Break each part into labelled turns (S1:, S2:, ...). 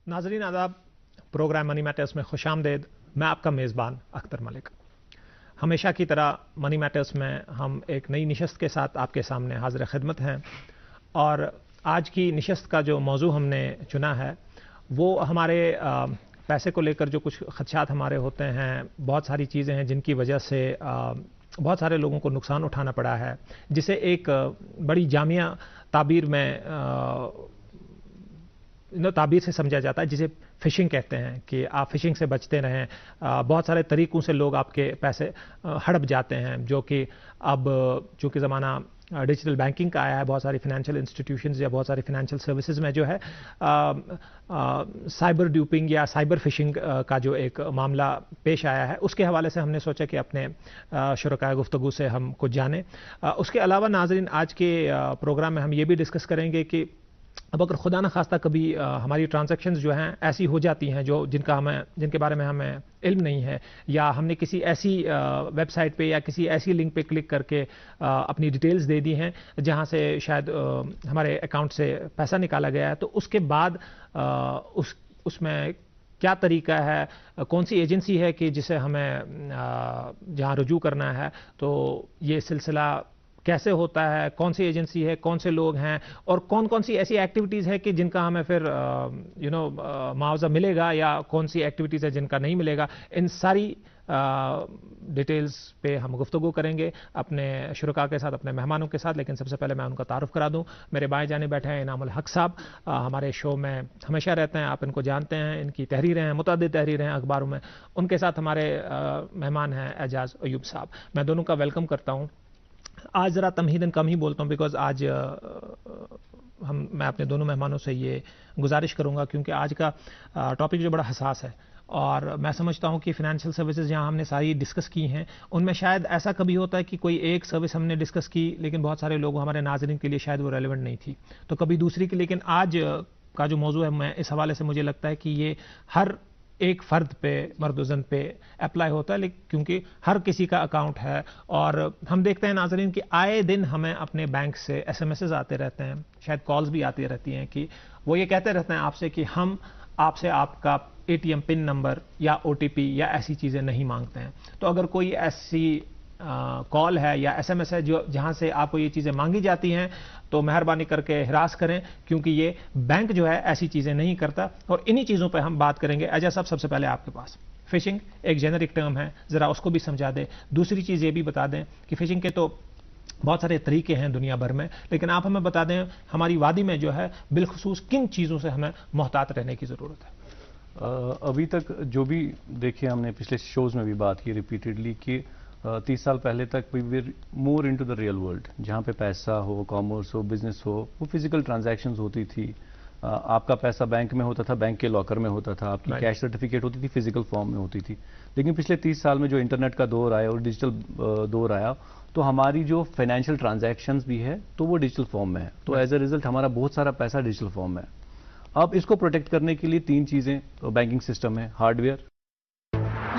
S1: नाजरीन आदाब, programme money matters में खुशामदेद। मैं आपका मेज़बान अख्तर मलिक। हमेशा की तरह मनी मैटर्स में हम एक नई निशस्त के साथ आपके सामने हाजिर खिदमत हैं और आज की निशस्त का जो मौजू हमने चुना है वो हमारे पैसे को लेकर जो कुछ खदशात हमारे होते हैं, बहुत सारी चीज़ें हैं जिनकी वजह से बहुत सारे लोगों को नुकसान उठाना पड़ा है, जिसे एक बड़ी जामिया ताबीर में ताबीर से समझा जाता है, जिसे फिशिंग कहते हैं कि आप फिशिंग से बचते रहें। बहुत सारे तरीक़ों से लोग आपके पैसे हड़प जाते हैं, जो कि अब चूँकि ज़माना डिजिटल बैंकिंग का आया है, बहुत सारी फाइनेंशियल इंस्टीट्यूशंस या बहुत सारी फाइनेंशियल सर्विसेज में जो है साइबर ड्यूपिंग या साइबर फिशिंग का जो एक मामला पेश आया है, उसके हवाले से हमने सोचा कि अपने शुरकाए गुफ्तगू से हम कुछ जानें। उसके अलावा नाज़रीन, आज के प्रोग्राम में हम ये भी डिस्कस करेंगे कि अब अगर खुदा न खास्ता कभी हमारी ट्रांजैक्शंस जो हैं ऐसी हो जाती हैं जिनके बारे में हमें इल्म नहीं है, या हमने किसी ऐसी वेबसाइट पे या किसी ऐसी लिंक पे क्लिक करके अपनी डिटेल्स दे दी हैं जहां से शायद हमारे अकाउंट से पैसा निकाला गया है, तो उसके बाद उसमें क्या तरीका है, कौन सी एजेंसी है कि जिसे हमें जहां रुजू करना है, तो ये सिलसिला कैसे होता है, कौन सी एजेंसी है, कौन से लोग हैं और कौन कौन सी ऐसी एक्टिविटीज़ है कि जिनका हमें फिर मुआवजा मिलेगा या कौन सी एक्टिविटीज़ है जिनका नहीं मिलेगा। इन सारी डिटेल्स पे हम गुफ्तगू करेंगे अपने शुरका के साथ, अपने मेहमानों के साथ। लेकिन सबसे पहले मैं उनका तारुफ करा दूं। मेरे बाएं जाने बैठे हैं इनामुल हक साहब, हमारे शो में हमेशा रहते हैं, आप इनको जानते हैं, इनकी तहरीरें हैं, मुतअद्दिद तहरीरें हैं अखबारों में। उनके साथ हमारे मेहमान हैं एजाज अयूब साहब। मैं दोनों का वेलकम करता हूँ। आज ज़रा तमहीदन कम ही बोलता हूँ बिकॉज आज मैं अपने दोनों मेहमानों से ये गुजारिश करूँगा क्योंकि आज का टॉपिक जो बड़ा हसास है और मैं समझता हूँ कि फ़ाइनेंशियल सर्विसेज जहाँ हमने सारी डिस्कस की हैं उनमें शायद ऐसा कभी होता है कि कोई एक सर्विस हमने डिस्कस की लेकिन बहुत सारे लोग हमारे नाज़रीन के लिए शायद वो रेलेवेंट नहीं थी, तो कभी दूसरी की। लेकिन आज का जो मौजू है, मैं इस हवाले से मुझे लगता है कि ये हर एक फ़र्द पे, मर्द-ओ-ज़न पे अप्लाई होता है, लेकिन क्योंकि हर किसी का अकाउंट है और हम देखते हैं नाज़रीन कि आए दिन हमें अपने बैंक से एसएमएसेस आते रहते हैं, शायद कॉल्स भी आती रहती हैं कि वो ये कहते रहते हैं आपसे कि हम आपसे आपका एटीएम पिन नंबर या ओटीपी या ऐसी चीज़ें नहीं मांगते हैं। तो अगर कोई ऐसी कॉल है या एसएमएस है जो जहां से आपको ये चीज़ें मांगी जाती हैं तो मेहरबानी करके हिरास करें, क्योंकि ये बैंक जो है ऐसी चीज़ें नहीं करता। और इन्हीं चीज़ों पे हम बात करेंगे। अजय साहब, सबसे पहले आपके पास फिशिंग एक जेनरिक टर्म है, ज़रा उसको भी समझा दें। दूसरी चीज़ ये भी बता दें कि फिशिंग के तो बहुत सारे तरीके हैं दुनिया भर में, लेकिन आप हमें बता दें हमारी वादी में जो है बिलखुसूस किन चीज़ों से हमें मोहतात रहने की ज़रूरत है।
S2: अभी तक जो भी देखिए, हमने पिछले शोज़ में भी बात की रिपीटेडली कि 30 साल पहले तक we were more into the real world, जहाँ पे पैसा हो, कॉमर्स हो, बिजनेस हो, वो फिजिकल ट्रांजैक्शंस होती थी। आपका पैसा बैंक में होता था, बैंक के लॉकर में होता था, आपकी कैश सर्टिफिकेट होती थी, फिजिकल फॉर्म में होती थी। लेकिन पिछले 30 साल में जो इंटरनेट का दौर आया और डिजिटल दौर आया, तो हमारी जो फाइनेंशियल ट्रांजैक्शंस भी है तो वो डिजिटल फॉर्म में है। तो एज अ रिजल्ट हमारा बहुत सारा पैसा डिजिटल फॉर्म में है। अब इसको प्रोटेक्ट करने के लिए 3 चीजें तो बैंकिंग सिस्टम है, हार्डवेयर।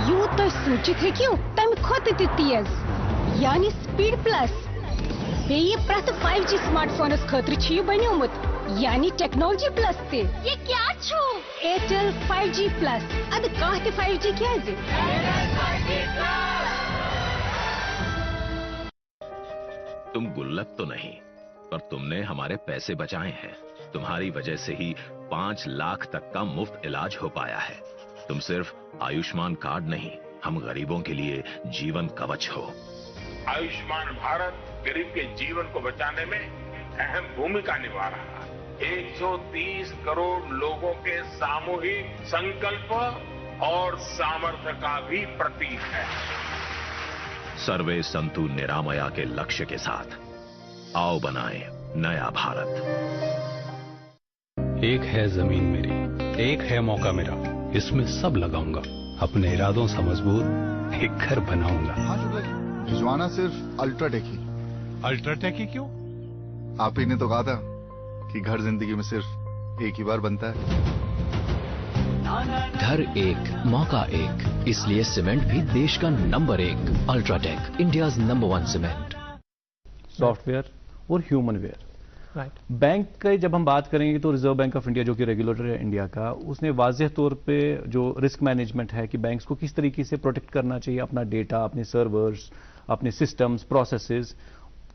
S3: यूं सोचित है क्यों तम खोत तेज यानी स्पीड प्लस बे प्रत 5G स्मार्टफोनस खतर छ बन्योमुत यानी टेक्नोलॉजी प्लस ते। ये क्या छो? Airtel 5G plus. अद काह 5G क्या है?
S4: तुम गुल्लक तो नहीं, पर तुमने हमारे पैसे बचाए हैं। तुम्हारी वजह से ही 5 लाख तक का मुफ्त इलाज हो पाया है। तुम सिर्फ आयुष्मान कार्ड नहीं, हम गरीबों के लिए जीवन कवच हो।
S5: आयुष्मान भारत गरीब के जीवन को बचाने में अहम भूमिका निभा रहा है। 130 करोड़ लोगों के सामूहिक संकल्प और सामर्थ्य का भी प्रतीक है।
S4: सर्वे संतु निरामया के लक्ष्य के साथ आओ बनाएं नया भारत।
S6: एक है जमीन मेरी, एक है मौका मेरा, इसमें सब लगाऊंगा, अपने इरादों से मजबूत एक घर बनाऊंगा।
S7: हाँ शुक्ला जी, भिजवाना सिर्फ अल्ट्राटेक ही।
S6: अल्ट्राटेक ही क्यों?
S7: आप ही ने तो कहा था कि घर जिंदगी में सिर्फ एक ही बार बनता है।
S8: घर एक, मौका एक, इसलिए सीमेंट भी देश का number 1। UltraTech, India's number 1 cement.
S2: Software और ह्यूमन वेयर,
S1: राइट।
S2: बैंक का जब हम बात करेंगे तो रिजर्व बैंक ऑफ इंडिया जो कि रेगुलेटर है इंडिया का, उसने वाज़ेह तौर पे जो रिस्क मैनेजमेंट है कि बैंक्स को किस तरीके से प्रोटेक्ट करना चाहिए अपना डेटा, अपने सर्वर्स, अपने सिस्टम्स, प्रोसेसेस,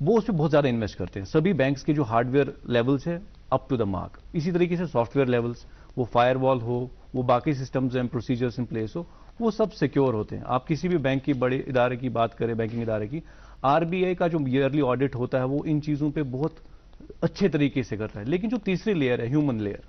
S2: वो उस पर बहुत ज़्यादा इन्वेस्ट करते हैं। सभी बैंक्स के जो हार्डवेयर लेवल्स है अप टू द मार्क, इसी तरीके से सॉफ्टवेयर लेवल्स, वो फायरवॉल हो, वो बाकी systems and procedures in place हो, वो सब सिक्योर होते हैं। आप किसी भी बैंक की बड़े इदारे की बात करें, बैंकिंग इदारे की, आरबीआई का जो ईयरली ऑडिट होता है वो इन चीज़ों पे बहुत अच्छे तरीके से करता है। लेकिन जो तीसरी लेयर है, ह्यूमन लेयर,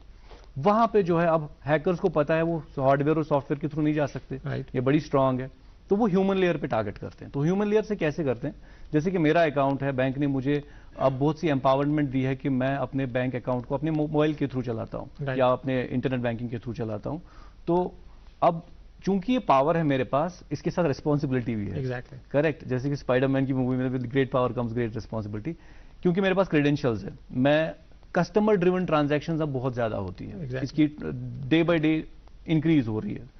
S2: वहां पे जो है अब हैकर्स को पता है वो हार्डवेयर और सॉफ्टवेयर के थ्रू नहीं जा सकते, ये बड़ी स्ट्रांग है, तो वो ह्यूमन लेयर पे टारगेट करते हैं। तो ह्यूमन लेयर से कैसे करते हैं? जैसे कि मेरा अकाउंट है, बैंक ने मुझे अब बहुत सी एम्पावरमेंट दी है कि मैं अपने बैंक अकाउंट को अपने मोबाइल के थ्रू चलाता हूं या अपने इंटरनेट बैंकिंग के थ्रू चलाता हूं। तो अब चूंकि ये पावर है मेरे पास, इसके साथ रिस्पॉन्सिबिलिटी भी है।
S1: Exactly
S2: correct. जैसे कि स्पाइडरमैन की मूवी में, with great power comes great responsibility, क्योंकि मेरे पास क्रेडेंशियल्स है, मैं कस्टमर ड्रिवन ट्रांजैक्शंस अब बहुत ज्यादा होती है, इसकी डे बाय डे इंक्रीज हो रही है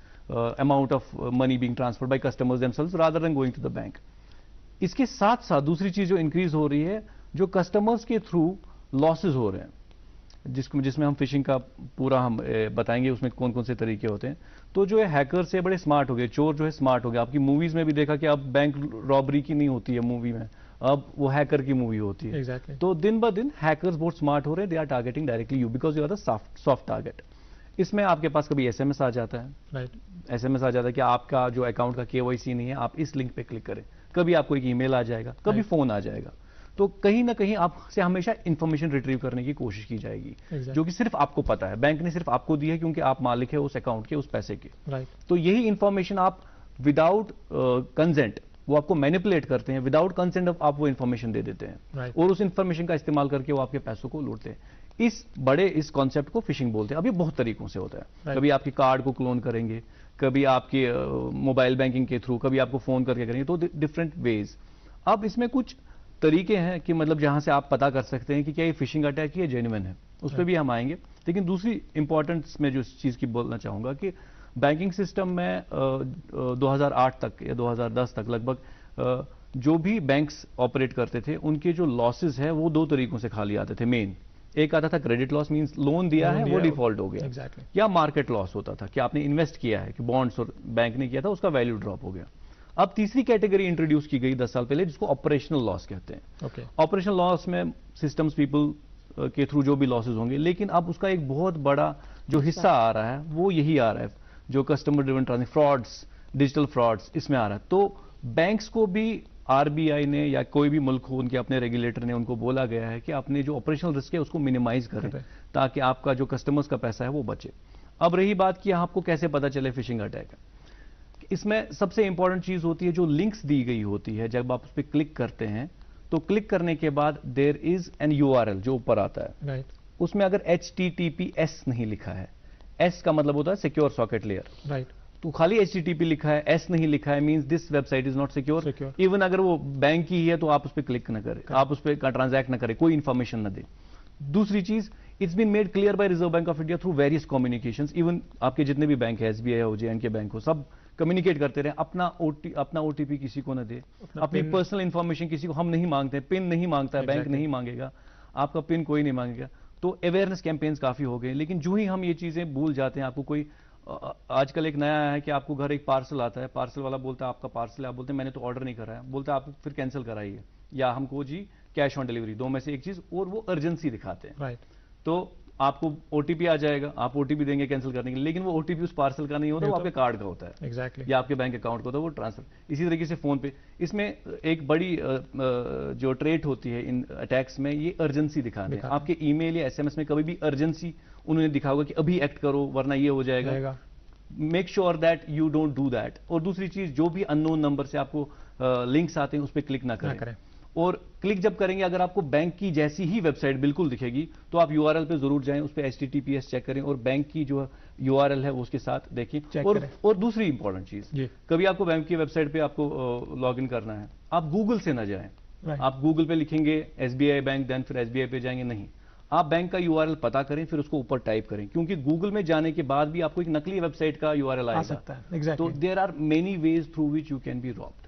S2: amount of money being transferred by customers themselves rather than going to the bank. इसके साथ साथ दूसरी चीज जो इंक्रीज हो रही है, जो कस्टमर्स के थ्रू लॉसेस हो रहे हैं, जिसमें हम फिशिंग का पूरा हम बताएंगे उसमें कौन कौन से तरीके होते हैं। तो जो है हैकर से बड़े स्मार्ट हो गए, चोर जो है स्मार्ट हो गया। आपकी मूवीज में भी देखा कि अब बैंक रॉबरी की नहीं होती है मूवी में, अब वो हैकर की मूवी होती है।
S1: Exactly.
S2: तो दिन ब दिन हैकर्स बहुत स्मार्ट हो रहे हैं, they are targeting directly you because you are the soft target. इसमें आपके पास कभी एसएमएस आ जाता है,
S1: राइट,
S2: एसएमएस आ जाता है कि आपका जो अकाउंट का केवाईसी नहीं है, आप इस लिंक पे क्लिक करें। कभी आपको एक ईमेल आ जाएगा, कभी फोन आ जाएगा। तो कहीं ना कहीं आपसे हमेशा इंफॉर्मेशन रिट्रीव करने की कोशिश की जाएगी, जो कि सिर्फ आपको पता है, बैंक ने सिर्फ आपको दी है क्योंकि आप मालिक है उस अकाउंट के, उस पैसे के।
S1: राइट।
S2: तो यही इंफॉर्मेशन आप विदाउट कंसेंट, वो आपको मैनिपुलेट करते हैं, विदाउट कंसेंट आप वो इंफॉर्मेशन दे देते हैं और उस इंफॉर्मेशन का इस्तेमाल करके वो आपके पैसों को लूटते हैं। इस कॉन्सेप्ट को फिशिंग बोलते हैं। अब ये बहुत तरीकों से होता है। कभी आपकी कार्ड को क्लोन करेंगे, कभी आपके मोबाइल बैंकिंग के थ्रू, कभी आपको फोन करके करेंगे, तो डिफरेंट वेज। अब इसमें कुछ तरीके हैं कि मतलब जहां से आप पता कर सकते हैं कि क्या ये फिशिंग अटैक ये जेन्युइन है, उस पर भी हम आएंगे। लेकिन दूसरी इंपॉर्टेंस में जो चीज की बोलना चाहूंगा कि बैंकिंग सिस्टम में 2008 तक या 2010 तक लगभग जो भी बैंक्स ऑपरेट करते थे, उनके जो लॉसेस है वो दो तरीकों से खाली आते थे मेन। एक आता था क्रेडिट लॉस, मींस लोन दिया है वो डिफॉल्ट हो गया, या मार्केट लॉस होता था कि आपने इन्वेस्ट किया है, कि बॉन्ड्स और बैंक ने किया था, उसका वैल्यू ड्रॉप हो गया। अब तीसरी कैटेगरी इंट्रोड्यूस की गई 10 साल पहले, जिसको ऑपरेशनल लॉस कहते हैं। ऑपरेशनल लॉस में सिस्टम्स पीपल के थ्रू जो भी लॉसेस होंगे, लेकिन अब उसका एक बहुत बड़ा जो हिस्सा आ रहा है वो यही आ रहा है, जो customer driven transaction, frauds, digital frauds, इसमें आ रहा है। तो बैंक्स को भी आरबीआई ने या कोई भी मुल्क हो, उनके अपने रेगुलेटर ने उनको बोला गया है कि अपने जो ऑपरेशनल रिस्क है उसको मिनिमाइज करें, ताकि आपका जो कस्टमर्स का पैसा है वो बचे। अब रही बात कि आपको कैसे पता चले फिशिंग अटैक है, इसमें सबसे इंपॉर्टेंट चीज होती है जो लिंक्स दी गई होती है। जब आप उस पर क्लिक करते हैं तो क्लिक करने के बाद देयर इज एन यूआरएल जो ऊपर आता है,
S1: राइट।
S2: उसमें अगर HTTPS नहीं लिखा है, S का मतलब होता है सिक्योर सॉकेट लेयर,
S1: राइट।
S2: तो खाली HTTP लिखा है, S नहीं लिखा है, means this website is not secure. Even अगर वो बैंक की है तो आप उस पर क्लिक न करें, आप उस पर ट्रांजैक्ट न करें, कोई इंफॉर्मेशन न दे। दूसरी चीज, it's been made clear by reserve bank of India through various communications. Even आपके जितने भी बैंक है, SBI हो, JNK बैंक हो, सब कम्युनिकेट करते रहे, अपना OTP किसी को न दे, अपनी पर्सनल इंफॉर्मेशन किसी को हम नहीं मांगते, पिन नहीं मांगता है, बैंक नहीं मांगेगा, आपका पिन कोई नहीं मांगेगा। तो अवेयरनेस कैंपेन्स काफी हो गए। लेकिन जो ही हम ये चीजें भूल जाते हैं, आपको कोई आजकल एक नया है कि आपको घर एक पार्सल आता है, पार्सल वाला बोलता है आपका पार्सल है, आप बोलते हैं मैंने तो ऑर्डर नहीं करा है, बोलता है आप फिर कैंसिल कराइए, या हमको जी कैश ऑन डिलीवरी, दो में से एक चीज, और वो अर्जेंसी दिखाते हैं,
S1: राइट।
S2: तो आपको OTP आ जाएगा, आप OTP देंगे कैंसिल करने के लिए, लेकिन वो OTP उस पार्सल का नहीं होता, वो आपके कार्ड का होता है,
S1: एग्जैक्टली,
S2: या आपके बैंक अकाउंट का होता है, वो ट्रांसफर। इसी तरीके से फोन पे, इसमें एक बड़ी जो ट्रेट होती है इन अटैक्स में, ये अर्जेंसी दिखाते हैं। आपके ईमेल या SMS में कभी भी अर्जेंसी उन्होंने दिखा होगा कि अभी एक्ट करो वरना ये हो जाएगा। Make sure that you don't do that. और दूसरी चीज, जो भी अननोन नंबर से आपको लिंक्स आते हैं उस पर क्लिक ना करें। और क्लिक जब करेंगे, अगर आपको बैंक की जैसी ही वेबसाइट बिल्कुल दिखेगी तो आप URL पे जरूर जाएं, उस पर HTTPS चेक करें और बैंक की जो URL है वो उसके साथ देखें। और दूसरी इंपॉर्टेंट चीज, कभी आपको बैंक की वेबसाइट पे आपको लॉग इन करना है, आप गूगल से ना जाएं, आप गूगल पे लिखेंगे SBI बैंक, देन फिर SBI पे जाएंगे, नहीं, आप बैंक का URL पता करें, फिर उसको ऊपर टाइप करें, क्योंकि गूगल में जाने के बाद भी आपको एक नकली वेबसाइट का URL आएगा।
S1: सकता है। Exactly.
S2: तो there are many ways through which you can be robbed.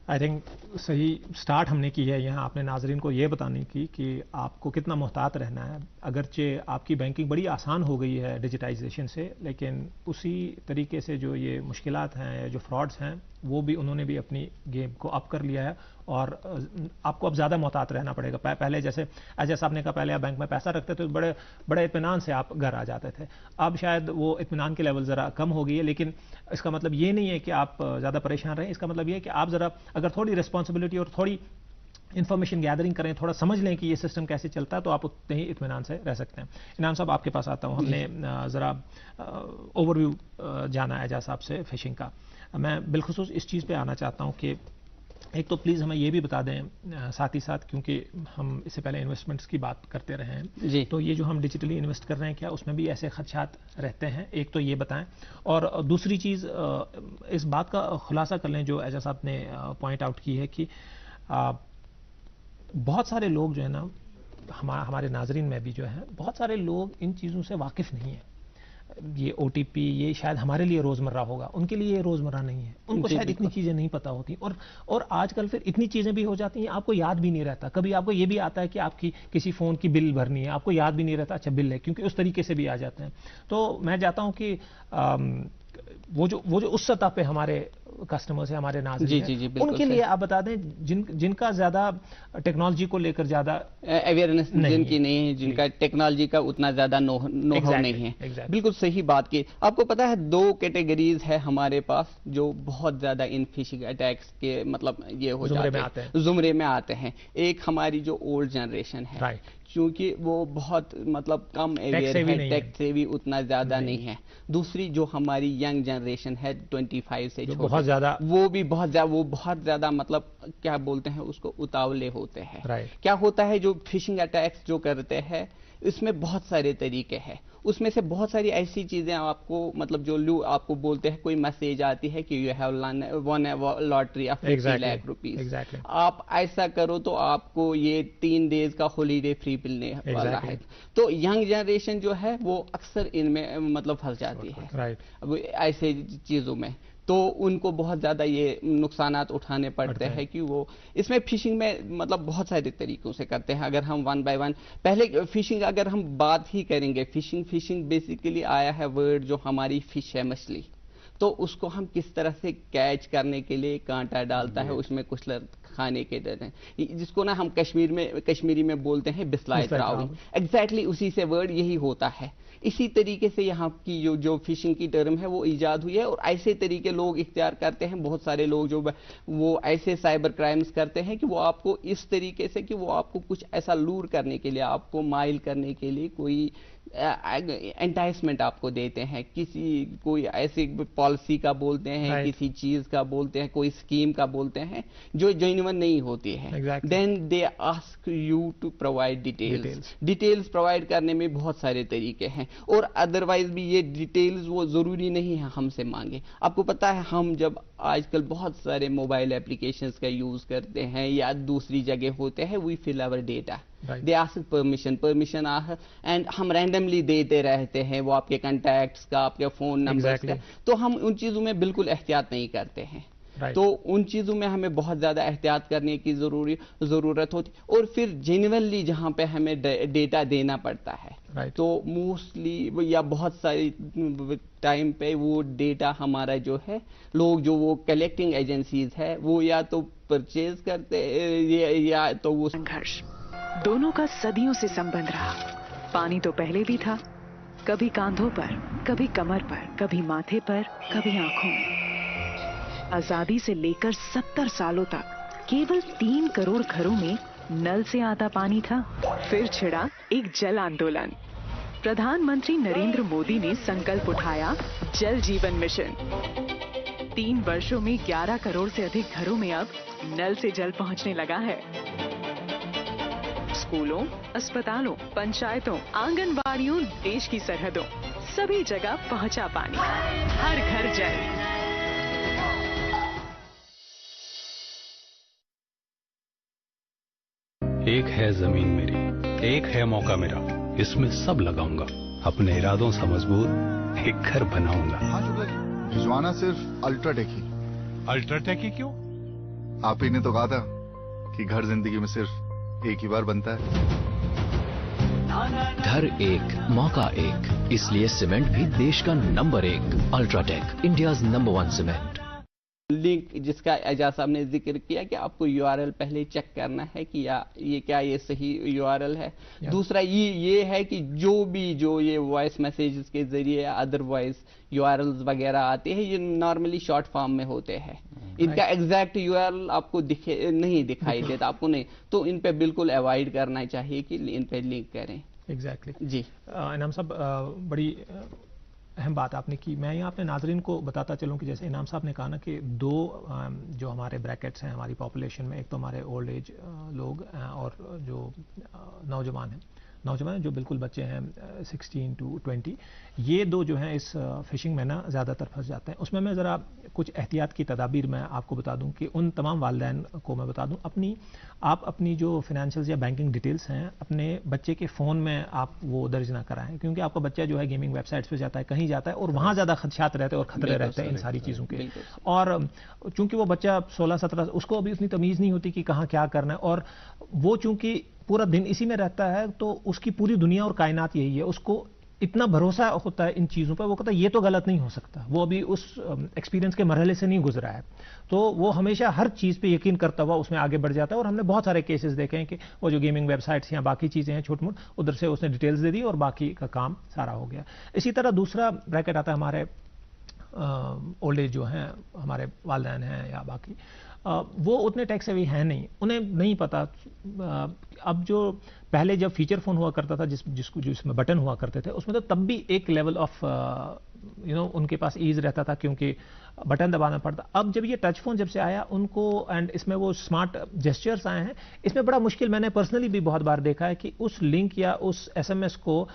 S1: I think सही स्टार्ट हमने की है यहाँ आपने नाजरीन को ये बताने की कि आपको कितना मोहतात रहना है। अगरचे आपकी बैंकिंग बड़ी आसान हो गई है डिजिटाइजेशन से, लेकिन उसी तरीके से जो ये मुश्किलात हैं, जो फ्रॉड्स हैं, वो भी उन्होंने भी अपनी गेम को अप कर लिया है और आपको अब ज़्यादा मोहतात रहना पड़ेगा। पहले जैसे साहब ने कहा, पहले आप बैंक में पैसा रखते थे तो बड़े बड़े इत्मीनान से आप घर आ जाते थे। अब शायद वो इत्मीनान की लेवल ज़रा कम हो गई है, लेकिन इसका मतलब ये नहीं है कि आप ज़्यादा परेशान रहें। इसका मतलब ये है कि आप ज़रा अगर थोड़ी रिस्पॉन्सिबिलिटी और थोड़ी इन्फॉर्मेशन गैदरिंग करें, थोड़ा समझ लें कि ये सिस्टम कैसे चलता है, तो आप उतने ही इत्मीनान से रह सकते हैं। इनाम साहब आपके पास आता हूँ। हमने ज़रा ओवरव्यू जाना है एजाज साहब से फिशिंग का। मैं बिलखुसूस इस चीज़ पे आना चाहता हूँ कि एक तो प्लीज़ हमें ये भी बता दें साथ ही साथ, क्योंकि हम इससे पहले इन्वेस्टमेंट्स की बात करते रहे हैं जी, तो ये जो हम डिजिटली इन्वेस्ट कर रहे हैं क्या उसमें भी ऐसे खदशात रहते हैं? एक तो ये बताएं, और दूसरी चीज़ इस बात का खुलासा कर लें जो एजाज साहब ने पॉइंट आउट की है कि बहुत सारे लोग जो है ना, हमारे नाजरीन में भी जो है, बहुत सारे लोग इन चीज़ों से वाकिफ़ नहीं है। ये OTP ये शायद हमारे लिए रोज़मर्रा होगा, उनके लिए ये रोज़मर्रा नहीं है। उनको शायद इतनी चीज़ें नहीं पता होती, और आजकल फिर इतनी चीज़ें भी हो जाती हैं आपको याद भी नहीं रहता। कभी आपको ये भी आता है कि आपकी किसी फ़ोन की बिल भरनी है, आपको याद भी नहीं रहता अच्छा बिल है, क्योंकि उस तरीके से भी आ जाते हैं। तो मैं चाहता हूँ कि वो जो उस सतह पे हमारे कस्टमर्स है, हमारे नाज़रीन हैं, उनके लिए आप बता दें जिनका ज़्यादा टेक्नोलॉजी को लेकर ज़्यादा
S9: अवेयरनेस जिनकी नहीं है, जिनका टेक्नोलॉजी का उतना ज़्यादा नो हाउ नहीं है। बिल्कुल सही बात की। आपको पता है 2 कैटेगरीज है हमारे पास जो बहुत ज़्यादा इन फिशिंग अटैक्स के मतलब ये हो जाते हैं, ज़ुमरे में आते हैं। एक हमारी जो ओल्ड जनरेशन है, क्योंकि वो बहुत मतलब कम अवेयर है, टेक से भी उतना ज़्यादा नहीं है। दूसरी जो हमारी यंग जनरेशन है 25 से छोटे, वो बहुत ज़्यादा मतलब क्या बोलते हैं उसको, उतावले होते हैं। क्या होता है जो फिशिंग अटैक्स जो करते हैं इसमें बहुत सारे तरीके हैं। उसमें से बहुत सारी ऐसी चीजें आपको मतलब जो आपको बोलते हैं, कोई मैसेज आती है कि you have one lottery of 50 lakh rupees, आप ऐसा करो तो आपको ये 3 डेज का हॉलीडे फ्री मिलने वाला है। तो यंग जनरेशन जो है वो अक्सर इनमें मतलब फंस जाती है ऐसे चीजों में। तो उनको बहुत ज़्यादा ये नुकसानात उठाने पड़ते हैं कि वो इसमें फिशिंग में मतलब बहुत सारे तरीकों से करते हैं। अगर हम 1 बाय 1 पहले फिशिंग अगर हम बात ही करेंगे, फिशिंग बेसिकली आया है वर्ड जो हमारी फिश है, मछली, तो उसको हम किस तरह से कैच करने के लिए कांटा डालता है, उसमें कुछ खाने के डर हैं, जिसको ना हम कश्मीरी में बोलते हैं बिस्लाई त्राउनी। एग्जैक्टली उसी से वर्ड यही होता है। इसी तरीके से यहाँ की जो फिशिंग की टर्म है वो ईजाद हुई है, और ऐसे तरीके लोग इख्तियार करते हैं। बहुत सारे लोग जो वो ऐसे साइबर क्राइम्स करते हैं कि वो आपको इस तरीके से कि वो आपको कुछ ऐसा लूर करने के लिए, आपको माइल करने के लिए कोई एंटाइसमेंट आपको देते हैं, कोई ऐसी पॉलिसी का बोलते हैं, किसी चीज का बोलते हैं, कोई स्कीम का बोलते हैं जो जेन्युइन नहीं होती है। Then they ask you to provide details provide करने में बहुत सारे तरीके हैं, और अदरवाइज भी ये डिटेल्स वो जरूरी नहीं है हमसे मांगे। आपको पता है हम जब आजकल बहुत सारे मोबाइल एप्लीकेशंस का यूज करते हैं या दूसरी जगह होते हैं, we fill our data, they ask permission and हम रैंडमली देते रहते हैं वो आपके कॉन्टैक्ट्स का, आपके फोन नंबर का। तो हम उन चीजों में बिल्कुल एहतियात नहीं करते हैं। तो उन चीजों में हमें बहुत ज्यादा एहतियात करने की जरूरत होती, और फिर जेन्युइनली जहां पे हमें डेटा देना पड़ता है, तो मोस्टली या बहुत सारी टाइम पे वो डेटा हमारा जो है, लोग जो वो कलेक्टिंग एजेंसीज है वो या तो परचेज करते या तो वो
S10: संघर्ष दोनों का सदियों से संबंध रहा। पानी तो पहले भी था, कभी कांधों पर, कभी कमर पर, कभी माथे पर, कभी आंखों में। आजादी से लेकर 70 सालों तक केवल 3 करोड़ घरों में नल से आता पानी था। फिर छिड़ा एक जल आंदोलन। प्रधानमंत्री नरेंद्र मोदी ने संकल्प उठाया जल जीवन मिशन। 3 वर्षों में 11 करोड़ से अधिक घरों में अब नल से जल पहुंचने लगा है। स्कूलों, अस्पतालों, पंचायतों, आंगनबाड़ियों, देश की सरहदों, सभी जगह पहुंचा पानी, हर घर जल।
S6: एक है जमीन मेरी, एक है मौका मेरा, इसमें सब लगाऊंगा, अपने इरादों से मजबूत एक घर बनाऊंगा।
S7: हाँ शुक्ला जी, भिजवाना सिर्फ अल्ट्राटेक ही।
S11: अल्ट्राटेक ही क्यों?
S7: आप ही ने तो कहा था कि घर जिंदगी में सिर्फ एक ही बार बनता है।
S8: घर एक मौका एक, इसलिए सीमेंट भी देश का number 1 UltraTech, India's number 1 cement.
S9: Link जिसका एजाज साहब ने जिक्र किया कि आपको यूआरएल पहले चेक करना है कि ये सही यूआरएल है। दूसरा ये है कि जो ये वॉइस मैसेजेस के जरिए या अदरवाइज यूआरएल्स वगैरह आते हैं, ये नॉर्मली शॉर्ट फॉर्म में होते हैं। इनका एग्जैक्ट यूआरएल आपको नहीं दिखाई देता, आपको नहीं, तो इन पे बिल्कुल अवॉइड करना चाहिए कि इन पे लिंक करें।
S1: एग्जैक्टली
S9: जी
S1: इनाम साहब, बड़ी अहम बात आपने की। मैं यहाँ अपने नाजरीन को बताता चलूँ कि जैसे इनाम साहब ने कहा ना कि दो जो हमारे ब्रैकेट्स हैं हमारी पॉपुलेशन में, एक तो हमारे ओल्ड एज लोग और जो नौजवान जो बिल्कुल बच्चे हैं 16 to 20, ये दो जो हैं इस फिशिंग में ना ज़्यादातर फंस जाते हैं। उसमें मैं ज़रा कुछ एहतियात की तदाबीर मैं आपको बता दूं कि उन तमाम वालिदैन को मैं बता दूं, आप अपनी जो फाइनेंशियल या बैंकिंग डिटेल्स हैं अपने बच्चे के फ़ोन में आप वो दर्ज ना कराएं, क्योंकि आपका बच्चा जो है गेमिंग वेबसाइट्स पे जाता है, कहीं जाता है और वहाँ ज़्यादा खदशात रहते हैं और खतरे रहते हैं इन सारी चीज़ों के। और चूंकि वो बच्चा 16-17, उसको अभी उतनी तमीज़ नहीं होती कि कहाँ क्या करना है, और वो चूंकि पूरा दिन इसी में रहता है तो उसकी पूरी दुनिया और कायनात यही है, उसको इतना भरोसा होता है इन चीज़ों पर, वो कहता है ये तो गलत नहीं हो सकता, वो अभी उस एक्सपीरियंस के मरहले से नहीं गुजरा है, तो वो हमेशा हर चीज़ पे यकीन करता हुआ उसमें आगे बढ़ जाता है। और हमने बहुत सारे केसेस देखे हैं कि वो जो गेमिंग वेबसाइट्स या बाकी चीज़ें हैं छोट मोट, उधर से उसने डिटेल्स दे दी और बाकी का काम सारा हो गया। इसी तरह दूसरा ब्रैकेट आता है हमारे ओल्ड एज जो हैं, हमारे वालिदैन हैं या बाकी, वो उतने टेक सेवी हैं नहीं, उन्हें नहीं पता। अब जो पहले जब फीचर फ़ोन हुआ करता था जिसमें बटन हुआ करते थे, उसमें तो तब भी एक लेवल ऑफ उनके पास ईज रहता था क्योंकि बटन दबाना पड़ता। अब जब ये टच फ़ोन जब से आया उनको, एंड इसमें वो स्मार्ट जेस्चर्स आए हैं, इसमें बड़ा मुश्किल मैंने पर्सनली भी बहुत बार देखा है कि उस लिंक या उस SMS को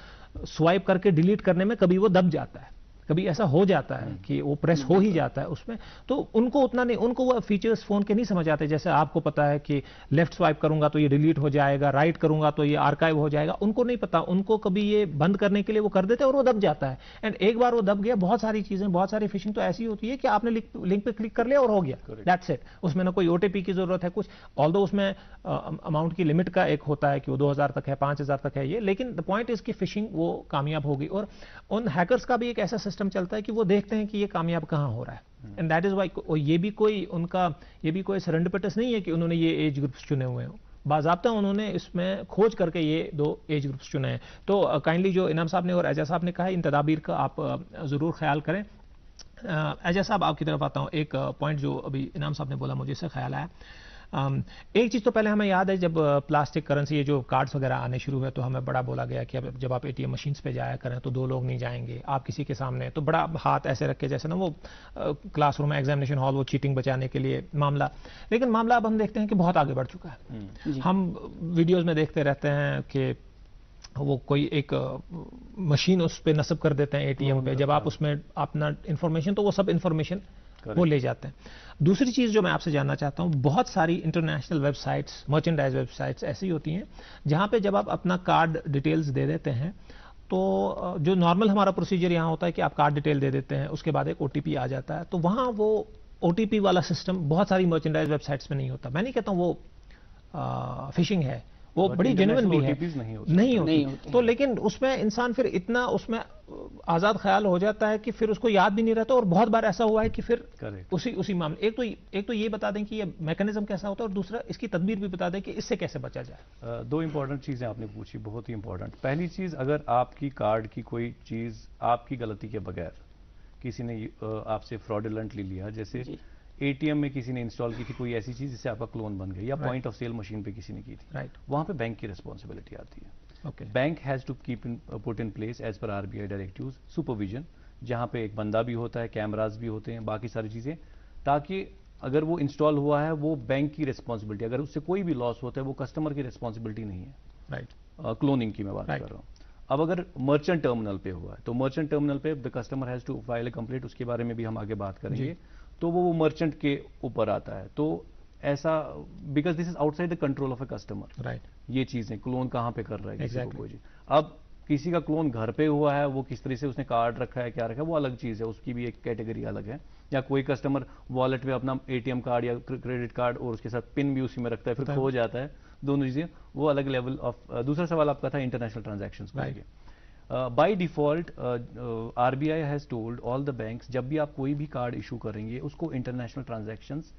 S1: स्वाइप करके डिलीट करने में कभी वो दब जाता है, कभी ऐसा हो जाता है कि वो प्रेस हो ही जाता है उसमें, तो उनको उतना नहीं, उनको वो फीचर्स फोन के नहीं समझ आते। जैसे आपको पता है कि लेफ्ट स्वाइप करूंगा तो ये डिलीट हो जाएगा, राइट करूंगा तो ये आर्काइव हो जाएगा, उनको नहीं पता। उनको कभी ये बंद करने के लिए वो कर देते हैं और वो दब जाता है, एंड एक बार वो दब गया, बहुत सारी चीजें, बहुत सारी फिशिंग तो ऐसी होती है कि आपने लिंक पे क्लिक कर लिया और हो गया, दैट्स इट। उसमें ना कोई OTP की जरूरत है कुछ, ऑल्दो उसमें अमाउंट की लिमिट का एक होता है कि वो 2000 तक है, 5000 तक है ये, लेकिन द पॉइंट इज कि फिशिंग वो कामयाब होगी। और उन हैकर्स का भी एक ऐसा सिस्टम चलता है कि वो देखते हैं कि ये कामयाब कहां हो रहा है, एंड दैट इज वाई ये भी कोई सेरेंडिपिटस नहीं है कि उन्होंने ये एज ग्रुप्स चुने हुए हों, बाज़ाब्ता उन्होंने इसमें खोज करके ये 2 एज ग्रुप्स चुने हैं। तो काइंडली जो इनाम साहब ने और एजाज साहब ने कहा, इन तदाबीर का आप ज़रूर ख्याल करें। एजाज साहब आपकी तरफ आता हूँ। एक पॉइंट जो अभी इनाम साहब ने बोला मुझे इससे ख्याल आया। एक चीज़ तो पहले हमें याद है, जब प्लास्टिक करेंसी, ये जो कार्ड्स वगैरह आने शुरू हुए तो हमें बड़ा बोला गया कि अब जब आप ATM मशीन्स पे जाया करें तो 2 लोग नहीं जाएंगे, आप किसी के सामने तो बड़ा हाथ ऐसे रख के, जैसे ना वो क्लासरूम में एग्जामिनेशन हॉल, वो चीटिंग बचाने के लिए मामला। लेकिन मामला अब हम देखते हैं कि बहुत आगे बढ़ चुका है। हम वीडियोज़ में देखते रहते हैं कि वो कोई एक मशीन उस पर नस्ब कर देते हैं ATM पे, जब आप उसमें अपना इंफॉर्मेशन, तो वो सब इंफॉर्मेशन वो ले जाते हैं। दूसरी चीज़ जो मैं आपसे जानना चाहता हूँ, बहुत सारी इंटरनेशनल वेबसाइट्स, मर्चेंडाइज वेबसाइट्स ऐसी होती हैं जहाँ पे जब आप अपना कार्ड डिटेल्स दे देते हैं तो जो नॉर्मल हमारा प्रोसीजर यहाँ होता है कि आप कार्ड डिटेल दे देते हैं, उसके बाद एक OTP आ जाता है, तो वहाँ वो OTP वाला सिस्टम बहुत सारी मर्चेंडाइज वेबसाइट्स में नहीं होता। मैं नहीं कहता हूँ वो फिशिंग है, वो बड़ी जेन्युइन भी है, नहीं होती। तो लेकिन उसमें इंसान फिर इतना उसमें आज़ाद ख्याल हो जाता है कि फिर उसको याद भी नहीं रहता। और बहुत बार ऐसा हुआ है कि फिर उसी मामले, एक तो ये बता दें कि ये मैकेनिज्म कैसा होता है, और दूसरा इसकी तदबीर भी बता दें कि इससे कैसे बचा जाए।
S2: 2 इंपॉर्टेंट चीज़ें आपने पूछी, बहुत ही इंपॉर्टेंट। पहली चीज़, अगर आपकी कार्ड की कोई चीज़ आपकी गलती के बगैर किसी ने आपसे फ्रॉडुलेंटली लिया, जैसे ATM में किसी ने इंस्टॉल की थी कोई ऐसी चीज जिससे आपका क्लोन बन गया, या पॉइंट ऑफ सेल मशीन पे किसी ने की थी, वहां पे बैंक की रिस्पॉन्सिबिलिटी आती है। Bank has to keep put in place एज पर RBI डायरेक्टिव्स सुपरविजन, जहां पे एक बंदा भी होता है, कैमरास भी होते हैं, बाकी सारी चीजें, ताकि अगर वो इंस्टॉल हुआ है वो बैंक की रिस्पॉन्सिबिलिटी, अगर उससे कोई भी लॉस होता है वो कस्टमर की रिस्पॉन्सिबिलिटी नहीं है। क्लोनिंग की मैं बात कर रहा हूँ। अब अगर मर्चेंट टर्मिनल पे हुआ है तो मर्चेंट टर्मिनल पे the customer has to file a complaint, उसके बारे में भी हम आगे बात करेंगे, तो वो मर्चेंट के ऊपर आता है। तो ऐसा, because this is outside the control of a customer, ये चीजें क्लोन कहां पे कर रहा है किसी को कोई चीज। अब किसी का क्लोन घर पे हुआ है, वो किस तरह से उसने कार्ड रखा है, क्या रखा है, वो अलग चीज़ है, उसकी भी एक कैटेगरी अलग है। या कोई कस्टमर वॉलेट में अपना ATM कार्ड या क्रेडिट कार्ड और उसके साथ पिन भी उसी में रखता है, फिर खो जाता है, दोनों चीज़ें वो अलग लेवल ऑफ। दूसरा सवाल आपका था इंटरनेशनल ट्रांजैक्शंस को लेके। By default RBI has told all the banks, जब भी आप कोई भी कार्ड इशू करेंगे उसको इंटरनेशनल ट्रांजैक्शंस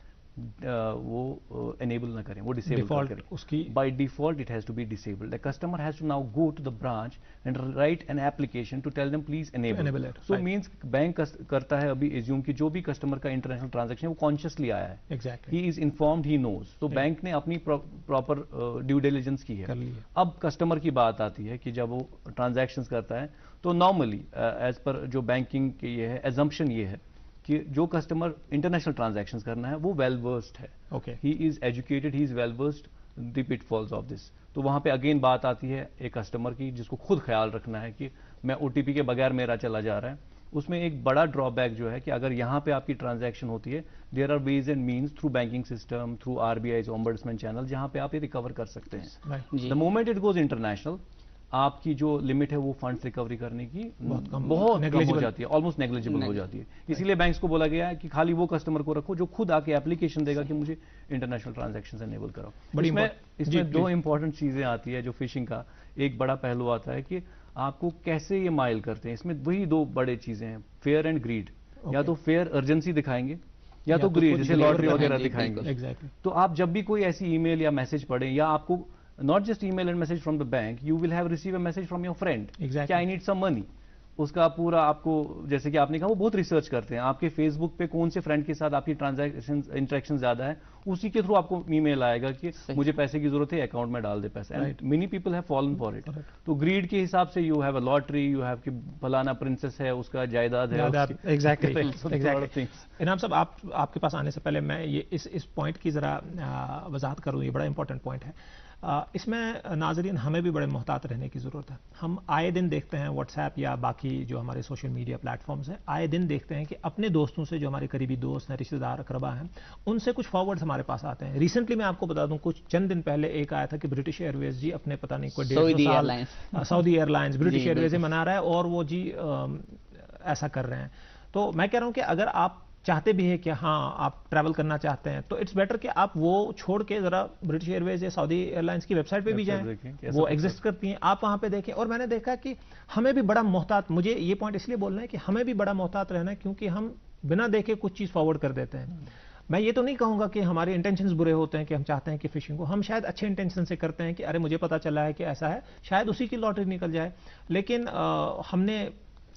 S2: वो एनेबल ना करें, वो डिसेबल करें।
S1: उसकी
S2: by default it has to be disabled. The customer has to now go to the branch and write an application to tell them please enable it. So means bank करता है अभी assume कि जो भी customer का international transaction वो consciously आया है,
S1: exactly,
S2: he is informed, he knows. तो बैंक ने अपनी प्रॉपर ड्यू डिलिजेंस की है। अब कस्टमर की बात आती है कि जब वो ट्रांजैक्शंस करता है तो नॉर्मली एज पर जो बैंकिंग की ये है एजम्पशन ये है कि जो कस्टमर इंटरनेशनल ट्रांजैक्शंस करना है वो वेल वर्स्ड है, he is educated, he is well versed the pitfalls of this. तो वहां पे अगेन बात आती है एक कस्टमर की जिसको खुद ख्याल रखना है कि मैं OTP के बगैर मेरा चला जा रहा है। उसमें एक बड़ा ड्रॉबैक जो है कि अगर यहाँ पे आपकी ट्रांजैक्शन होती है, there are ways and means through banking system, through RBI's ombudsman channel, जहाँ पे आप ये रिकवर कर सकते हैं। The moment it goes international, आपकी जो लिमिट है वो फंड्स रिकवरी करने की बहुत कम हो जाती है, ऑलमोस्ट नेग्लिजिबल हो जाती है। इसीलिए बैंक्स को बोला गया है कि खाली वो कस्टमर को रखो जो खुद आके एप्लीकेशन देगा कि मुझे इंटरनेशनल ट्रांजैक्शंस एनेबल कराओ। इसमें दो इंपॉर्टेंट चीजें आती है जो फिशिंग का एक बड़ा पहलू आता है कि आपको कैसे ये माइल करते हैं। इसमें वही दो बड़े चीजें हैं, फेयर एंड ग्रीड। या तो फेयर अर्जेंसी दिखाएंगे या तो ग्रीड, जैसे लॉटरी वगैरह दिखाएंगे। तो आप जब भी कोई ऐसी ईमेल या मैसेज पढ़ें, या आपको not just email and message from the bank, you will have received a message from your friend, exactly, कि I need some money। उसका पूरा आपको, जैसे कि आपने कहा, वो बहुत रिसर्च करते हैं आपके फेसबुक पे कौन से फ्रेंड के साथ आपकी ट्रांजैक्शन इंटरेक्शन ज्यादा है, उसी के थ्रू आपको ईमेल आएगा कि मुझे पैसे की जरूरत है, अकाउंट में डाल दे पैसे। And many people have fallen for it. तो ग्रीड के हिसाब से you have a lottery, you have कि फलाना प्रिंसेस है, उसका जायदाद है।
S1: एग्जैक्टली। इनाम साहब, आपके पास आने से पहले मैं ये इस पॉइंट की जरा वजाहत करूँ, ये बड़ा इंपॉर्टेंट पॉइंट है। इसमें नाजरीन हमें भी बड़े मोहतात रहने की ज़रूरत है। हम आए दिन देखते हैं व्हाट्सएप या बाकी जो हमारे सोशल मीडिया प्लेटफॉर्म्स हैं, आए दिन देखते हैं कि अपने दोस्तों से, जो हमारे करीबी दोस्त हैं, रिश्तेदार अकरबा हैं, उनसे कुछ फॉरवर्ड्स हमारे पास आते हैं। रिसेंटली मैं आपको बता दूं, कुछ चंद दिन पहले एक आया था कि ब्रिटिश एयरवेज जी अपने पता नहीं कोई सऊदी एयरलाइंस ब्रिटिश एयरवेज से मना रहा है और वो जी ऐसा कर रहे हैं। तो मैं कह रहा हूं कि अगर आप चाहते भी है कि हाँ आप ट्रैवल करना चाहते हैं, तो इट्स बेटर कि आप वो छोड़ के जरा ब्रिटिश एयरवेज या सऊदी एयरलाइंस की वेबसाइट पे भी जाएं, वो एग्जिस्ट करती हैं, आप वहां पे देखें। और मैंने देखा कि हमें भी बड़ा मोहतात, मुझे ये पॉइंट इसलिए बोलना है कि हमें भी बड़ा मोहतात रहना है, क्योंकि हम बिना देखे कुछ चीज फॉरवर्ड कर देते हैं। मैं ये तो नहीं कहूंगा कि हमारे इंटेंशंस बुरे होते हैं कि हम चाहते हैं कि फिशिंग को, हम शायद अच्छे इंटेंशन से करते हैं कि अरे मुझे पता चला है कि ऐसा है, शायद उसी की लॉटरी निकल जाए। लेकिन हमने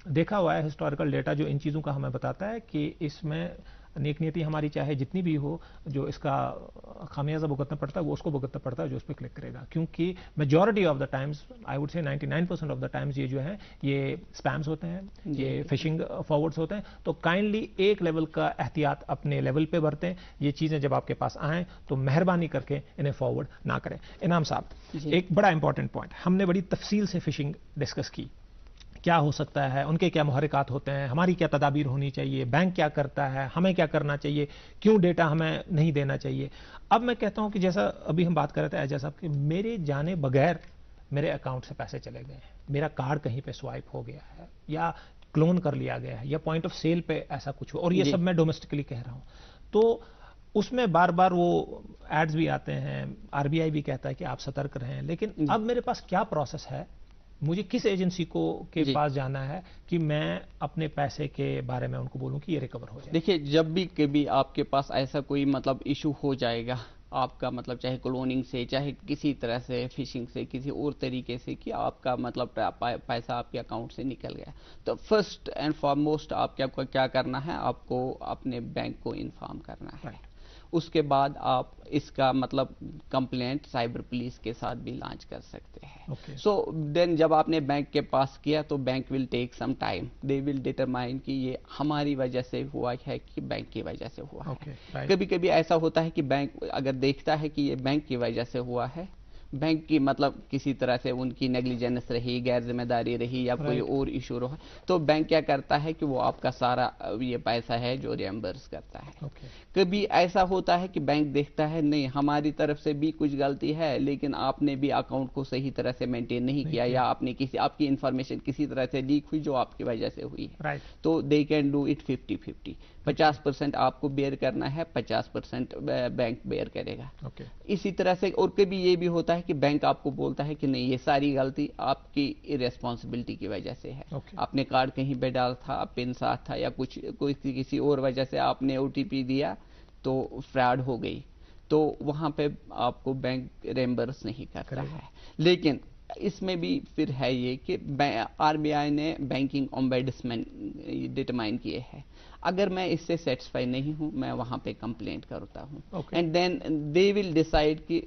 S1: देखा हुआ है, हिस्टोरिकल डेटा जो इन चीज़ों का हमें बताता है कि इसमें नेक नीति हमारी चाहे जितनी भी हो, जो इसका खामियाजा भुगतना पड़ता है वो उसको भुगतना पड़ता है जो उस पर क्लिक करेगा। क्योंकि majority of the times, I would say 99% of the times, ये जो है ये स्पैम्स होते हैं, ये फिशिंग फॉरवर्ड्स होते हैं। तो काइंडली एक लेवल का एहतियात अपने लेवल पे बरतें। ये चीज़ें जब आपके पास आएँ तो मेहरबानी करके इन्हें फॉरवर्ड ना करें। इनाम साहब, एक बड़ा इंपॉर्टेंट पॉइंट, हमने बड़ी तफसील से फिशिंग डिस्कस की, क्या हो सकता है, उनके क्या मुहर्रिकात होते हैं, हमारी क्या तदाबीर होनी चाहिए, बैंक क्या करता है, हमें क्या करना चाहिए, क्यों डेटा हमें नहीं देना चाहिए। अब मैं कहता हूं कि जैसा अभी हम बात कर रहे थे एजाज साहब कि मेरे जाने बगैर मेरे अकाउंट से पैसे चले गए हैं, मेरा कार्ड कहीं पे स्वाइप हो गया है या क्लोन कर लिया गया है या पॉइंट ऑफ सेल पे ऐसा कुछ हो, और ये सब मैं डोमेस्टिकली कह रहा हूं, तो उसमें बार बार वो एड्स भी आते हैं, RBI भी कहता है कि आप सतर्क रहें। लेकिन अब मेरे पास क्या प्रोसेस है, मुझे किस एजेंसी को के पास जाना है कि मैं अपने पैसे के बारे में उनको बोलूं कि ये रिकवर हो जाए?
S9: देखिए, जब भी कभी आपके पास ऐसा कोई मतलब इशू हो जाएगा आपका, मतलब चाहे क्लोनिंग से, चाहे किसी तरह से फिशिंग से, किसी और तरीके से कि आपका मतलब पैसा आपके अकाउंट से निकल गया, तो फर्स्ट एंड फॉरमोस्ट आपको क्या करना है, आपको अपने बैंक को इन्फॉर्म करना है। उसके बाद आप इसका मतलब कंप्लेंट साइबर पुलिस के साथ भी लॉन्च कर सकते हैं। सो देन जब आपने बैंक के पास किया तो bank will take some time, they will determine कि ये हमारी वजह से हुआ है कि बैंक की वजह से हुआ है। कभी कभी ऐसा होता है कि बैंक अगर देखता है कि ये बैंक की वजह से हुआ है बैंक की मतलब किसी तरह से उनकी नेग्लिजेंस रही, गैर जिम्मेदारी रही या कोई और इशू रहा, तो बैंक क्या करता है कि वो आपका सारा ये पैसा है जो रिएम्बर्स करता है। कभी ऐसा होता है कि बैंक देखता है नहीं हमारी तरफ से भी कुछ गलती है, लेकिन आपने भी अकाउंट को सही तरह से मेंटेन नहीं किया या आपने आपकी इंफॉर्मेशन किसी तरह से लीक हुई जो आपकी वजह से हुई है, तो दे कैन डू इट 50-50। 50% आपको बेयर करना है, 50% बैंक बेयर करेगा। इसी तरह से और कभी ये भी होता है कि बैंक आपको बोलता है कि नहीं ये सारी गलती आपकी इरेस्पॉन्सिबिलिटी की वजह से है। आपने कार्ड कहीं पे डाला था, पिन साथ था या कुछ किसी और वजह से आपने OTP दिया तो फ्रॉड हो गई, तो वहां पे आपको बैंक रिएम्बर्स नहीं करता है। लेकिन इसमें भी फिर है ये कि RBI ने बैंकिंग ओम्बुड्समैन डिटरमाइन किए हैं। अगर मैं इससे सेटिस्फाई नहीं हूं, मैं वहां पे कंप्लेंट करता हूं and then they will decide कि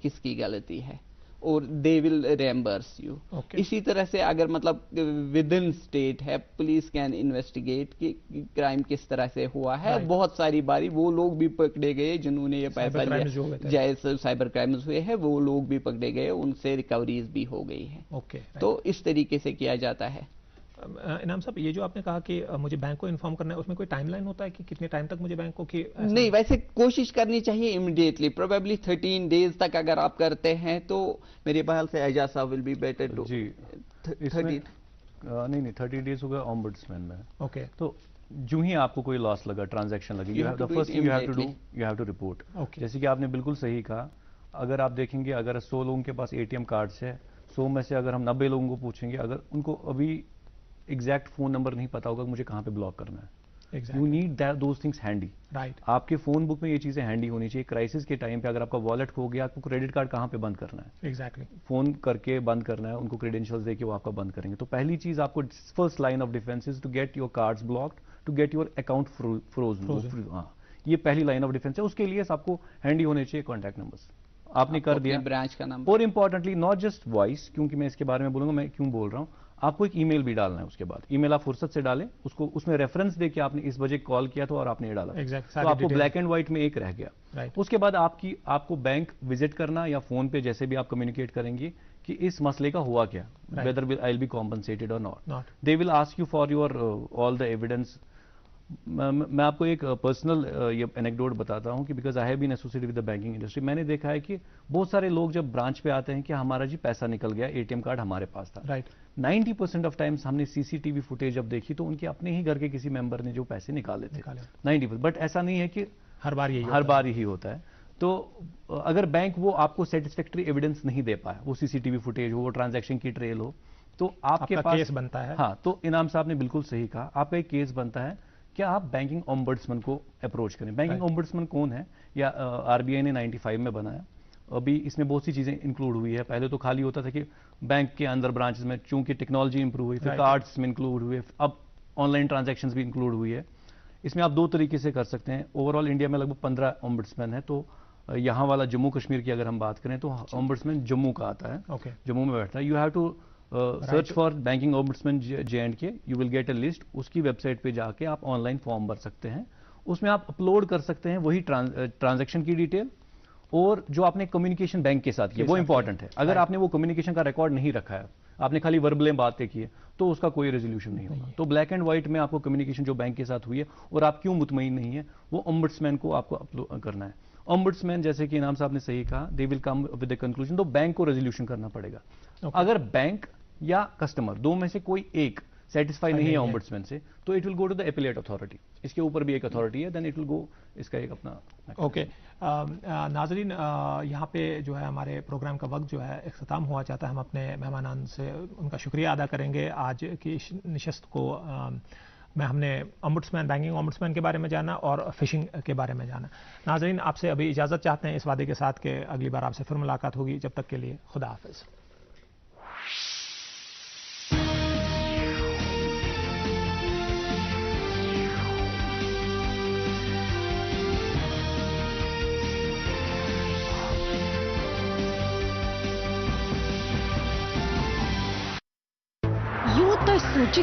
S9: किसकी गलती है और दे विल रिएम्बर्स यू। इसी तरह से अगर मतलब विद इन स्टेट है, पुलिस कैन इन्वेस्टिगेट कि क्राइम किस तरह से हुआ है। बहुत सारी बारी वो लोग भी पकड़े गए जिन्होंने ये पैसा लिया, जैसे साइबर क्राइम्स हुए हैं वो लोग भी पकड़े गए, उनसे रिकवरीज भी हो गई है। तो इस तरीके से किया जाता है।
S1: इनाम साहब, ये जो आपने कहा कि मुझे बैंक को इन्फॉर्म करना है, उसमें कोई टाइमलाइन होता है कि कितने टाइम तक मुझे बैंक को कि
S9: नहीं, वैसे कोशिश करनी चाहिए इमीडिएटली, प्रोबेबली 13 डेज तक अगर आप करते हैं तो मेरे ख्याल से एजाज साहब विल बी बेटर टू।
S2: जी 30 नहीं 30 डेज होगा ओम्बुड्समैन में।
S1: ओके,
S2: तो जो ही आपको कोई लॉस लगा, ट्रांजैक्शन लगी, you have the first thing you have to report. जैसे कि आपने बिल्कुल सही कहा, अगर आप देखेंगे अगर 100 लोगों के पास ATM कार्ड्स है, 100 में से अगर हम 90 लोगों को पूछेंगे, अगर उनको अभी एग्जैक्ट फोन नंबर नहीं पता होगा मुझे कहां पे ब्लॉक करना है। You need those things handy. आपके फोन बुक में ये चीजें हैंडी होनी चाहिए। क्राइसिस के टाइम पे अगर आपका वॉलेट खो गया, आपको क्रेडिट कार्ड कहां पे बंद करना है, फोन करके बंद करना है, उनको क्रेडेंशियल्स देके वो आपका बंद करेंगे। तो पहली चीज आपको first line of defence is to get your cards blocked, to get your account frozen. हाँ, ये पहली लाइन ऑफ डिफेंस है। उसके लिए आपको हैंडी होने चाहिए कॉन्टैक्ट नंबर्स, आपने कर दिया,
S9: ब्रांच का नंबर,
S2: और इंपॉर्टेंटली नॉट जस्ट वॉइस, क्योंकि मैं इसके बारे में बोलूंगा, मैं क्यों बोल रहा हूं, आपको एक ईमेल भी डालना है। उसके बाद ईमेल आप फुर्सत से डालें, उसको उसमें रेफरेंस देके आपने इस बजे कॉल किया था और आपने ये डाला, तो आपको ब्लैक एंड व्हाइट में एक रह गया। उसके बाद आपको बैंक विजिट करना या फोन पे जैसे भी आप कम्युनिकेट करेंगे कि इस मसले का हुआ क्या, whether I will be compensated or not. They will ask you for your all the evidence. मैं आपको एक पर्सनल ये एनेक्डोट बताता हूं कि because I have been associated with the banking industry. मैंने देखा है कि बहुत सारे लोग जब ब्रांच पे आते हैं कि हमारा जी पैसा निकल गया, ATM कार्ड हमारे पास था। 90% ऑफ टाइम्स हमने CCTV फुटेज जब देखी तो उनके अपने ही घर के किसी मेंबर ने जो पैसे निकाले थे 90%। बट ऐसा नहीं है कि हर बार यही होता है। तो अगर बैंक वो आपको सेटिस्फैक्टरी एविडेंस नहीं दे पाया, वो CCTV फुटेज हो, वो ट्रांजैक्शन की ट्रेल हो, तो आपके पास केस बनता है। हाँ, तो इनाम साहब ने बिल्कुल सही कहा, आपका एक केस बनता है कि आप बैंकिंग ओम्बुड्समैन को अप्रोच करें। बैंकिंग ओम्बुड्समैन कौन है, या RBI ने 95 में बनाया। अभी इसमें बहुत सी चीजें इंक्लूड हुई है। पहले तो खाली होता था कि बैंक के अंदर ब्रांचेस में, चूंकि टेक्नोलॉजी इंप्रूव हुई, फिर कार्ड्स में इंक्लूड हुए, अब ऑनलाइन ट्रांजैक्शंस भी इंक्लूड हुई है। इसमें आप 2 तरीके से कर सकते हैं। ओवरऑल इंडिया में लगभग 15 ओम्बुड्समैन है। तो यहाँ वाला जम्मू कश्मीर की अगर हम बात करें तो ओम्बुड्समैन जम्मू का आता है, जम्मू में बैठता है। You have to search for banking ombudsman J&K, you will get a list. उसकी वेबसाइट पे जाके आप ऑनलाइन फॉर्म भर सकते हैं, उसमें आप अपलोड कर सकते हैं वही ट्रांजैक्शन की डिटेल और जो आपने कम्युनिकेशन बैंक के साथ किया, वो इंपॉर्टेंट है। अगर आपने वो कम्युनिकेशन का रिकॉर्ड नहीं रखा है, आपने खाली वर्बलें बातें की है, तो उसका कोई रेजोल्यूशन नहीं होगा। तो ब्लैक एंड व्हाइट में आपको कम्युनिकेशन जो बैंक के साथ हुई है और आप क्यों मुतमईन नहीं है, वो ओम्बुड्समैन को आपको अपलोड करना है। ओम्बुड्समैन, जैसे कि इनाम साहब ने सही कहा, they will come with the conclusion. तो बैंक को रेजोल्यूशन करना पड़ेगा। अगर बैंक या कस्टमर 2 में से कोई एक सेटिस्फाई नहीं है ओम्बुड्समैन से, तो it will go to the appellate authority. इसके ऊपर भी एक अथॉरिटी है, देन इट विल गो, इसका एक अपना।
S1: ओके नाजरीन, यहाँ पे जो है हमारे प्रोग्राम का वक्त जो है इख्तिताम हुआ चाहता है। हम अपने मेहमानान से उनका शुक्रिया अदा करेंगे। आज की नशस्त को में हमने ओम्बुड्समैन, बैंकिंग ओम्बुड्समैन के बारे में जाना और फिशिंग के बारे में जाना। नाजरीन, आपसे अभी इजाज़त चाहते हैं इस वादे के साथ कि अगली बार आपसे फिर मुलाकात होगी। जब तक के लिए खुदा हाफिज़।
S3: यूं तो सोच